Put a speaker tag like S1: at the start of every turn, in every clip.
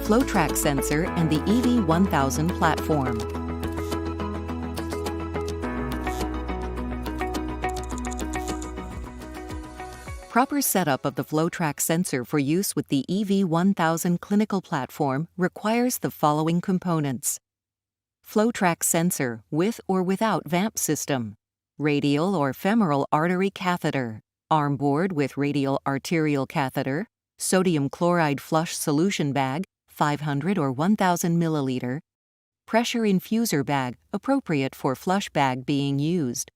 S1: FlowTrack sensor and the EV1000 platform. Proper setup of the FlowTrack sensor for use with the EV1000 clinical platform requires the following components: FlowTrack sensor with or without vamp system, radial or femoral artery catheter, arm board with radial arterial catheter, sodium chloride flush solution bag, 500 or 1000 milliliter, pressure infuser bag appropriate for flush bag being used,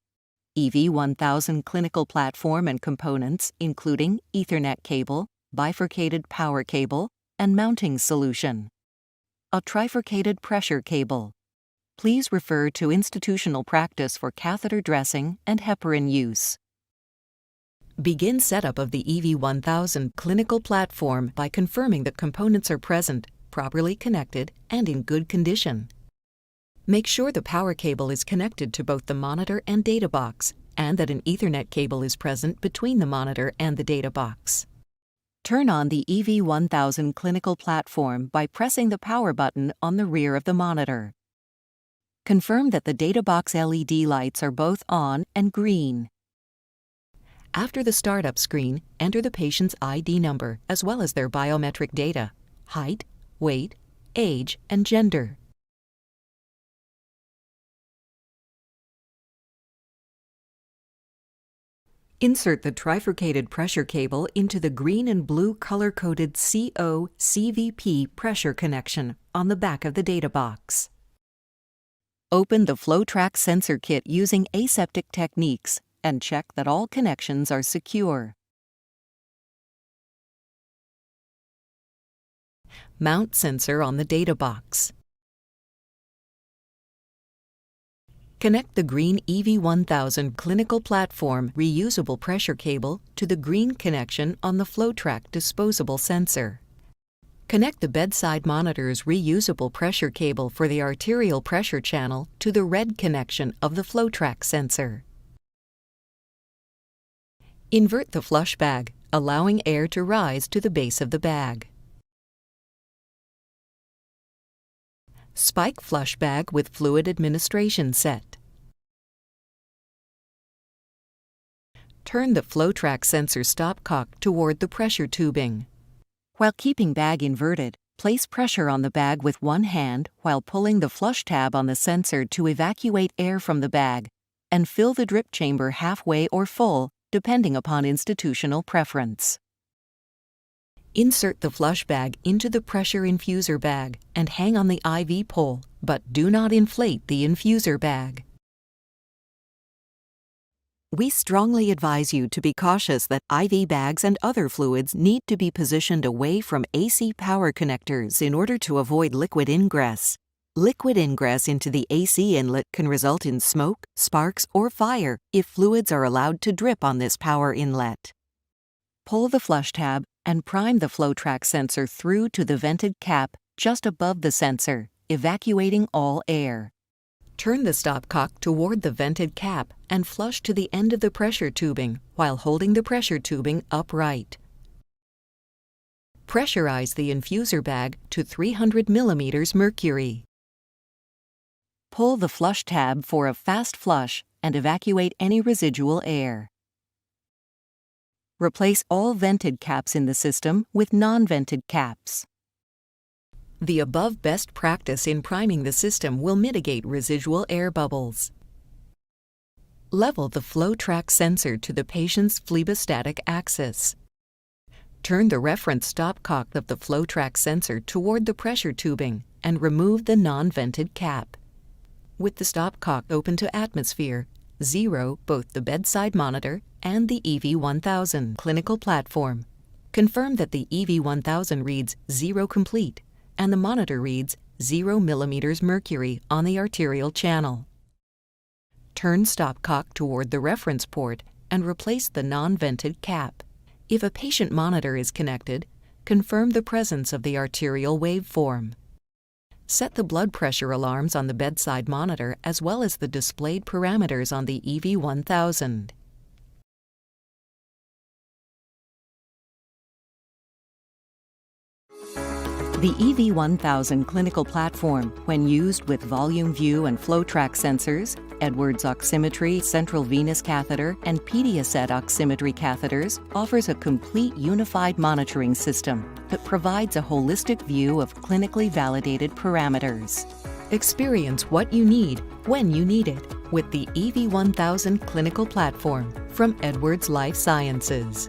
S1: EV1000 clinical platform and components including Ethernet cable, bifurcated power cable, and mounting solution. A trifurcated pressure cable. Please refer to institutional practice for catheter dressing and heparin use. Begin setup of the EV1000 clinical platform by confirming that components are present, properly connected, and in good condition. Make sure the power cable is connected to both the monitor and data box, and that an Ethernet cable is present between the monitor and the data box. Turn on the EV1000 clinical platform by pressing the power button on the rear of the monitor. Confirm that the data box LED lights are both on and green. After the startup screen, enter the patient's ID number as well as their biometric data: height, weight, age, and gender. Insert the trifurcated pressure cable into the green and blue color-coded CO-CVP pressure connection on the back of the data box. Open the FlowTrack sensor kit using aseptic techniques and check that all connections are secure. Mount sensor on the data box. Connect the green EV1000 clinical platform reusable pressure cable to the green connection on the FlowTrack disposable sensor. Connect the bedside monitor's reusable pressure cable for the arterial pressure channel to the red connection of the FlowTrack sensor. Invert the flush bag, allowing air to rise to the base of the bag. Spike flush bag with fluid administration set. Turn the FlowTrack sensor stopcock toward the pressure tubing. While keeping bag inverted, place pressure on the bag with one hand while pulling the flush tab on the sensor to evacuate air from the bag, and fill the drip chamber halfway or full, depending upon institutional preference. Insert the flush bag into the pressure infuser bag and hang on the IV pole, but do not inflate the infuser bag. We strongly advise you to be cautious that IV bags and other fluids need to be positioned away from AC power connectors in order to avoid liquid ingress. Liquid ingress into the AC inlet can result in smoke, sparks, or fire if fluids are allowed to drip on this power inlet. Pull the flush tab and prime the FlowTrack sensor through to the vented cap just above the sensor, evacuating all air. Turn the stopcock toward the vented cap and flush to the end of the pressure tubing while holding the pressure tubing upright. Pressurize the infuser bag to 300 millimeters mercury. Pull the flush tab for a fast flush and evacuate any residual air. Replace all vented caps in the system with non-vented caps. The above best practice in priming the system will mitigate residual air bubbles. Level the FlowTrack sensor to the patient's phlebostatic axis. Turn the reference stopcock of the FlowTrack sensor toward the pressure tubing and remove the non-vented cap. With the stopcock open to atmosphere, zero both the bedside monitor and the EV1000 clinical platform. Confirm that the EV1000 reads 0 complete and the monitor reads 0 millimeters mercury on the arterial channel. Turn stopcock toward the reference port and replace the non-vented cap. If a patient monitor is connected, confirm the presence of the arterial waveform. Set the blood pressure alarms on the bedside monitor as well as the displayed parameters on the EV1000. The EV1000 clinical platform, when used with volume view and FlowTrack sensors, Edwards oximetry, central venous catheter, and Pediaset oximetry catheters, offers a complete unified monitoring system that provides a holistic view of clinically validated parameters. Experience what you need when you need it with the EV1000 clinical platform from Edwards Lifesciences.